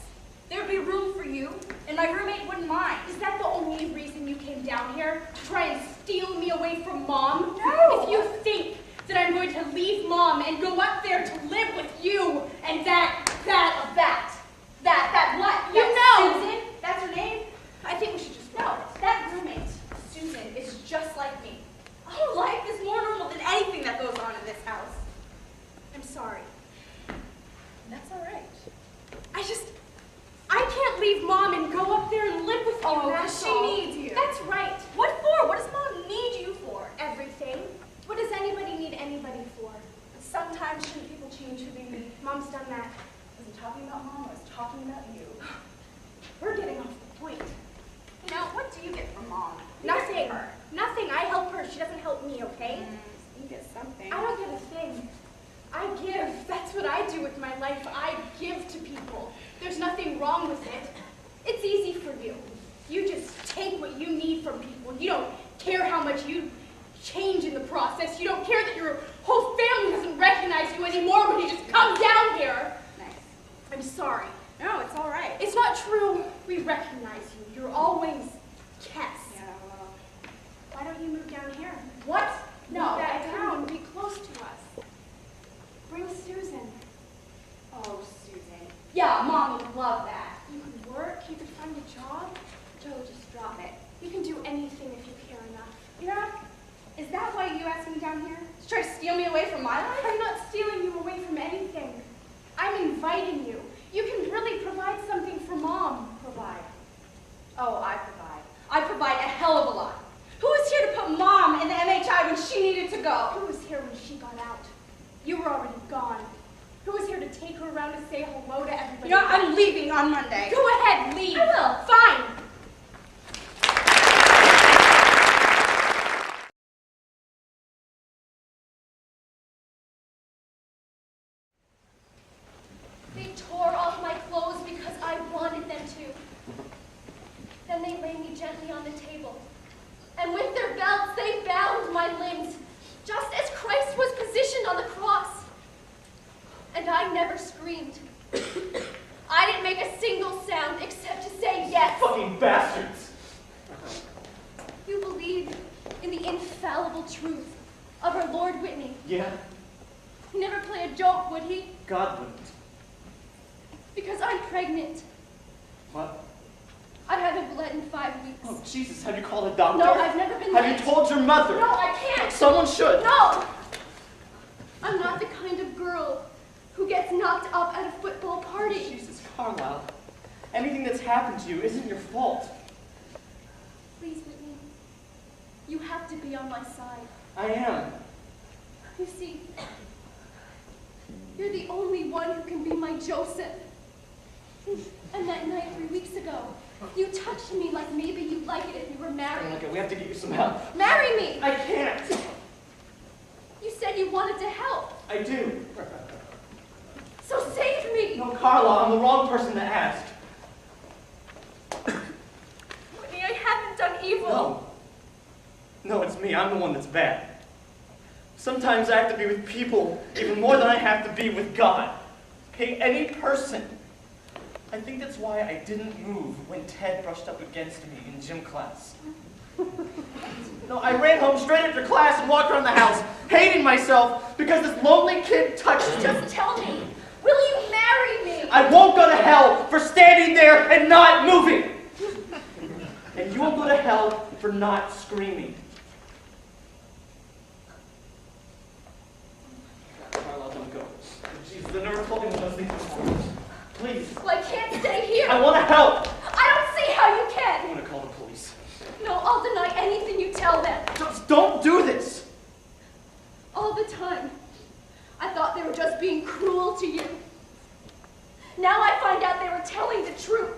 There'd be room for you, and my roommate wouldn't mind. Is that the only reason you came down here? To try and steal me away from Mom? No! If you think that I'm going to leave Mom and go up there to live with you and that what? You know! Susan, that's her name? I think we should just No, that roommate, Susan, is just like me. Our life is more normal than anything that goes on in this house. I'm sorry. That's all right. I can't leave Mom and go up there and live with you. Oh, that's she all. needs you. That's right. What for? What does Mom need you for? Everything. What does anybody need anybody for? Sometimes shouldn't people change who they need? Mom's done that. I wasn't talking about Mom, I was talking about you. We're getting off the point. You know, what do you get from Mom? Nothing. Her. Nothing. I help her. She doesn't help me, okay? You get something. I don't get a thing. I give. That's what I do with my life. I give to people. There's nothing wrong with it. It's easy for you. You just take what you need from people. You don't care how much you change in the process. You don't care that your whole family doesn't recognize you anymore when you just come down here. Nice. I'm sorry. No, it's all right. It's not true. We recognize you. You're always Cass. Yeah, well, Why don't you move down here? what? No, Move that I down. couldn't. Be close to us. Bring Susan. Oh, Susan. Yeah, Mom would love that. You can work. You can find a job. Joe, just drop it. You can do anything if you care enough. Yeah? Is that why you asked me down here? To try to steal me away from my life? I'm not stealing you away from anything. I'm inviting you. You can really provide something for Mom. Provide. Oh, I provide. I provide a hell of a lot. Who was here to put Mom in the MHI when she needed to go? Who was here when she got out? You were already gone. Who was here to take her around and say hello to everybody? You know, I'm leaving on Monday. Go ahead, leave. I will. Fine. They tore off my clothes because I wanted them to. Then they laid me gently on the table. And with their belts, they bound my limbs, just as Christ was positioned on the cross. And I never screamed. I didn't make a single sound except to say yes. Fucking bastards! You believe in the infallible truth of our Lord Whitney. Yeah, He'd never play a joke, would he? God wouldn't. Because I'm pregnant. What? I haven't bled in 5 weeks. Oh, Jesus, have you called a doctor? No, I've never been Have late. you told your mother? No, I can't. Someone should. No! I'm not the kind of girl who gets knocked up at a football party. Jesus, Carlisle. Anything that's happened to you isn't your fault. Please, Whitney. You have to be on my side. I am. You see, you're the only one who can be my Joseph. And that night 3 weeks ago, you touched me like maybe you'd like it if you were married. Okay, we have to get you some help. Marry me! I can't. You said you wanted to help. I do. So save me! No, Carla, I'm the wrong person to ask. Whitney, I haven't done evil. No. No, it's me. I'm the one that's bad. Sometimes I have to be with people even more than I have to be with God. Okay, any person. I think that's why I didn't move when Ted brushed up against me in gym class. No, I ran home straight after class and walked around the house, hating myself because this lonely kid touched me. Just tell me, will you marry me? I won't go to hell for standing there and not moving. And you won't go to hell for not screaming. Carla, don't go. Jesus, the nerve told me those things before. Please. Well, I can't stay here. I want to help. I don't see how you can. I'm going to call the police. No, I'll deny anything you tell them. Just don't do this. All the time, I thought they were just being cruel to you. Now I find out they were telling the truth.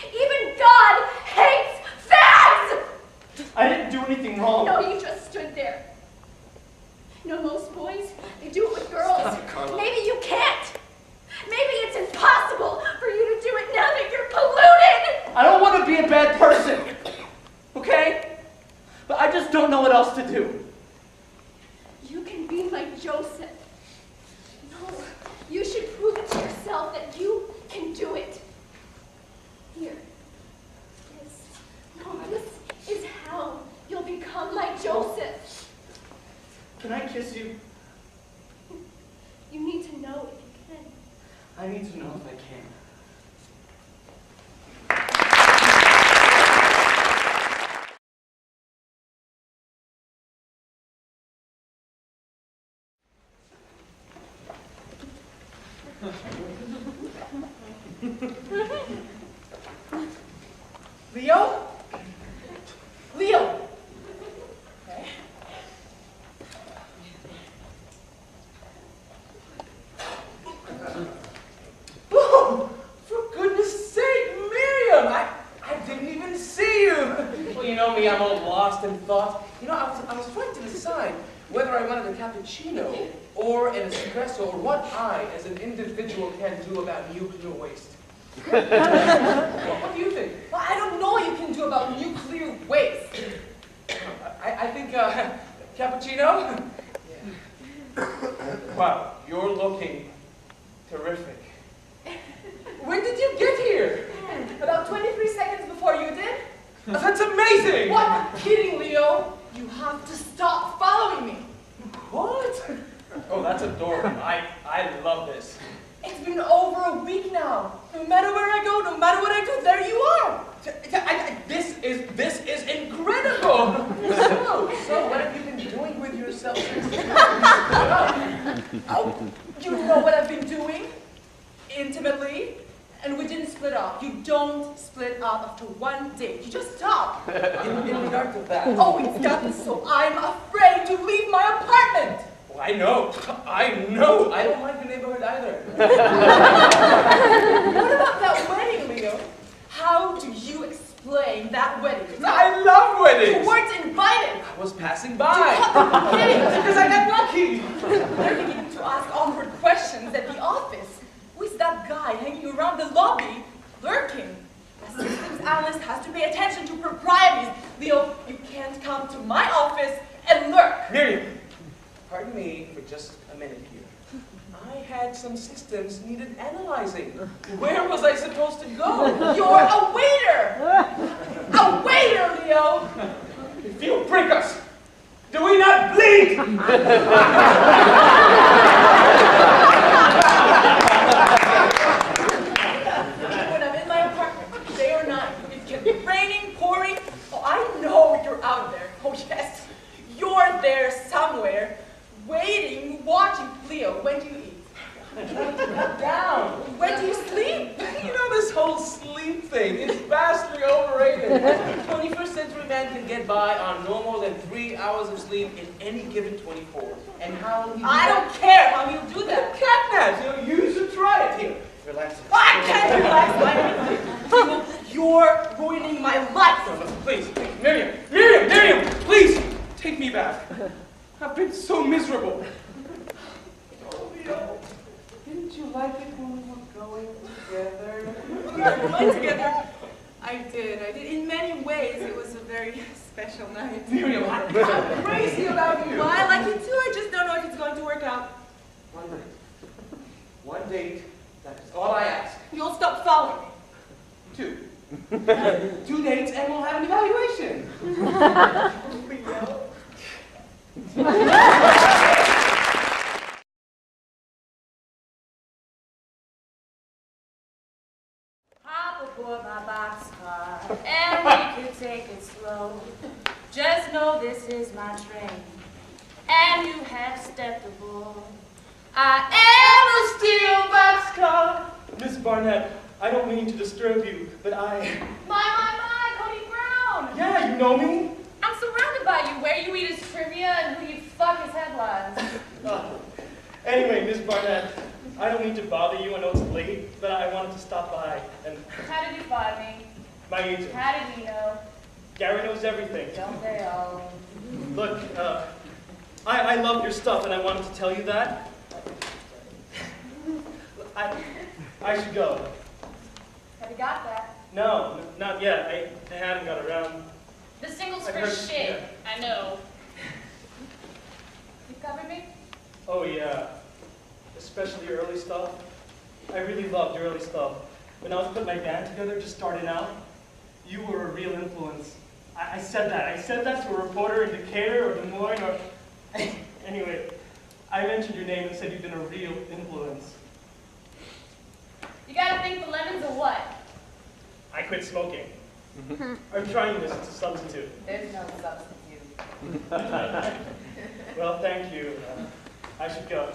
Even God hates fags! I didn't do anything wrong. No, you just stood there. You know, most boys, they do it with girls. Stop it, Carla. Maybe you can't. Maybe it's impossible for you to do it now that you're polluted. I don't want to be a bad person. Okay? But I just don't know what else to do. You can be like Joseph. No, you should prove it to yourself that you can do it. Here. This is how you'll become like Joseph. Can I kiss you? You need to know if you can. I need to know if I can. Leo? Leo! Okay. Oh, for goodness sake, Miriam! I didn't even see you! Well, you know me, I'm all lost in thought. You know, I was trying to decide whether I wanted a cappuccino or an espresso or what I, as an individual, can do about nuclear waste. What do you think? Well, I don't know what you can do about nuclear waste. I think, cappuccino? Wow, you're looking terrific. When did you get here? About 23 seconds before you did? That's amazing! What? I'm kidding, Leo. You have to stop following me. What? Oh, that's adorable. I love this. It's been over a week now. No matter where I go, no matter what I do, there you are. This is incredible. So what have you been doing with yourself since you Oh, you know what I've been doing? Intimately. And we didn't split up. You don't split up after one date. You just stop. in regard to that? Oh, it's gotten so I'm afraid to leave my apartment. Well, I know. I don't like the neighborhood either. What about that wedding, Leo? How do you explain that wedding? I love weddings. You weren't invited. I was passing by. Because I got lucky. They're beginning to ask awkward questions at the office. Who is that guy hanging around the lobby, lurking? The systems analyst has to pay attention to proprieties. Leo, you can't come to my office and lurk. Miriam, pardon me for just a minute here. I had some systems needed analyzing. Where was I supposed to go? You're a waiter! A waiter, Leo! If you break us, do we not bleed? When I'm in my apartment, day or night, it can be raining, pouring. Oh, I know you're out there. Oh, yes. You're there somewhere, waiting, watching. Leo, when do you eat? Down. When do you sleep? You know, this whole sleep thing is vastly overrated. 21st century man can get by on no more than 3 hours of sleep in any given 24. And how will he do I that? don't care how you do that. Catnaps, you should try it. Here, relax. I can't relax my You're ruining my life. Please, Miriam, please, take me back. I've been so miserable. Oh, Leo, didn't you like it when we were going together? We were going together. I did. In many ways, it was a very special night. Miriam, I'm crazy about you. Well, I like you too. I just don't know if it's going to work out. One night. One date. That is all I ask. You'll stop following me. 2. 2 dates and we'll have an evaluation. Hop aboard my boxcar, and we can take it slow. Just know this is my train, and you have stepped aboard. I am a steel boxcar. Miss Barnett, I don't mean to disturb you, but My, Cody Brown. Yeah, you know me? I'm surrounded by you. Where you eat his trivia and who you fuck his headlines. Anyway, Miss Barnett, I don't mean to bother you. I know it's late, but I wanted to stop by and... How did you find me? My agent. How did he know? Gary knows everything. Don't they all? Look, I love your stuff, and I wanted to tell you that. I should go. Have you got that? No, not yet. I haven't got around. The singles I've for heard- shit. yeah. I know. You covered me? Oh, yeah. Especially your early stuff. I really loved your early stuff. When I was putting my band together, just starting out, you were a real influence. I said that. I said that to a reporter in Decatur or Des Moines or... Anyway, I mentioned your name and said you've been a real influence. You gotta think the lemons or what? I quit smoking. I'm trying this. It's a substitute. There's no substitute. Well, thank you. I should go.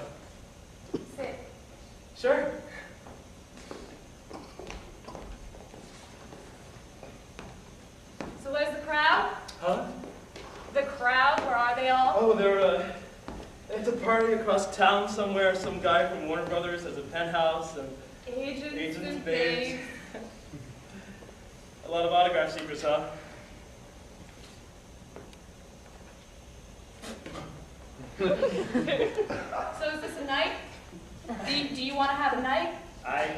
Sit. Sure. So where's the crowd? Huh? The crowd, where are they all? Oh, they're, it's a party across town somewhere. Some guy from Warner Brothers has a penthouse and Agents and and babes. babes. A lot of autograph seekers, huh? So is this a night? Do you want to have a night? I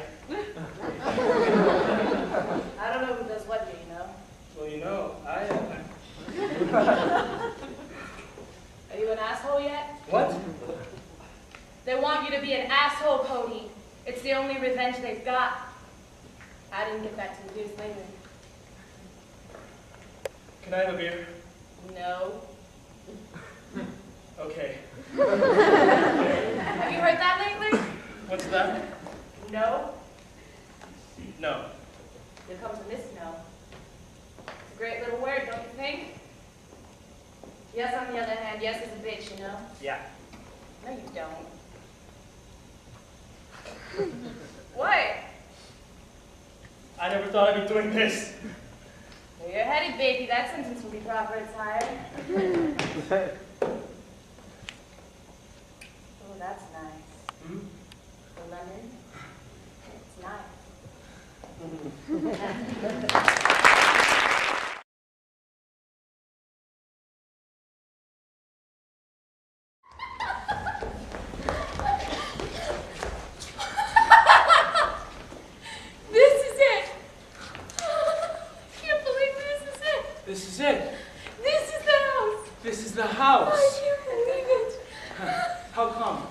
don't know who does what here, you know. Well, you know, Are you an asshole yet? What? They want you to be an asshole, Cody. It's the only revenge they've got. I didn't get that till years later. Can I have a beer? No. Okay. Have you heard that lately? What's that? No. No. Here comes a misno. It's a great little word, don't you think? Yes, on the other hand, yes is a bitch, you know? Yeah. No, you don't. What? I never thought I'd be doing this. Well, you're headed, baby. That sentence will be proper attire. Oh, that's nice. Hmm? The lemon. It's nice. This is it. I can't believe this is it. This is it. This is the house. This is the house. I can't believe it. How come?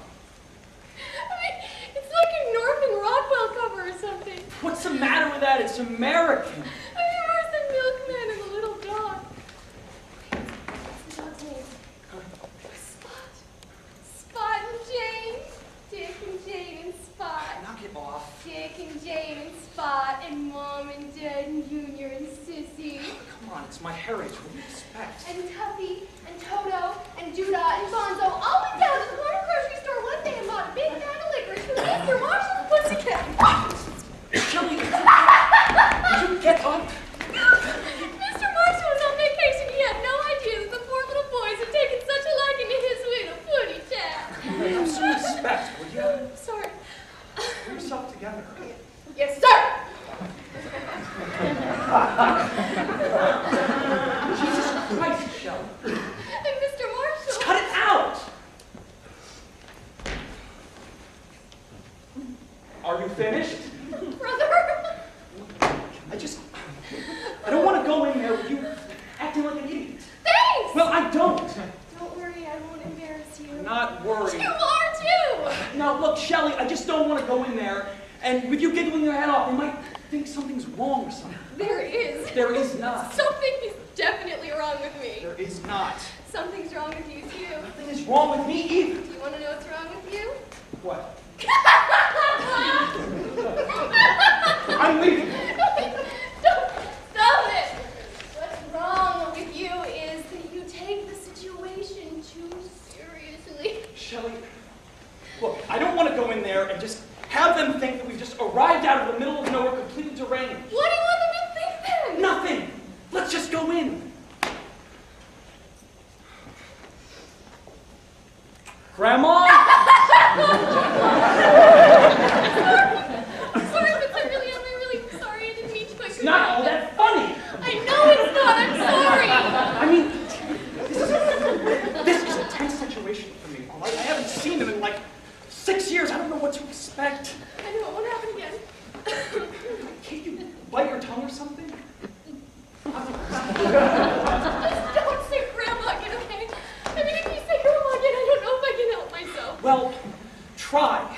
I mean, it's like a Norman Rockwell cover or something. What's the matter with that? It's American. I mean, where's the milkman and the little dog? What's the dog's name? Spot. Spot and Jane. Dick and Jane and Spot. Knock it off. Dick and Jane and Spot and Mom and Dad and Junior and Sissy. Come on, it's my heritage. What do you expect? And Tuffy and Toto and Judah and Bonzo all went down to the corner grocery store one day and bought a big bag of licorice for Mr. Marshall the Pussycat. Shelly, did you get up? Mr. Marshall was on vacation. He had no idea that the poor little boys had taken such a liking to his little footy tap. Have some respect, would you? Sorry. Pull yourself together. Yes, sir. Jesus Christ, Shelly. And Mr. Marshall. Just cut it out. Are you finished? Brother. I don't want to go in there with you acting like an idiot. not worry. You are too! Now, look, Shelley, I just don't want to go in there, and with you giggling your head off, they might think something's wrong or something. There is. There is not. Something is definitely wrong with me. There is not. Something's wrong with you too. Nothing is wrong with me either. Do you want to know what's wrong with you? What? I'm leaving. Stop it! What's wrong with you is that you take the situation too seriously. Shelley, look, I don't want to go in there and just have them think that we've just arrived out of the middle of nowhere completely deranged. What do you want them to think then? Nothing. Let's just go in. Grandma? Sorry, but I'm really sorry. I didn't mean to put It's not all that funny. I know it's not. I'm sorry. I mean, this is a tense situation for me, all right? I haven't seen them in like 6 years. I don't know what to expect. I know it won't happen again. Can't you bite your tongue or something? Just don't say grandma again, okay? I mean, if you say grandma again, I don't know if I can help myself. Well, try.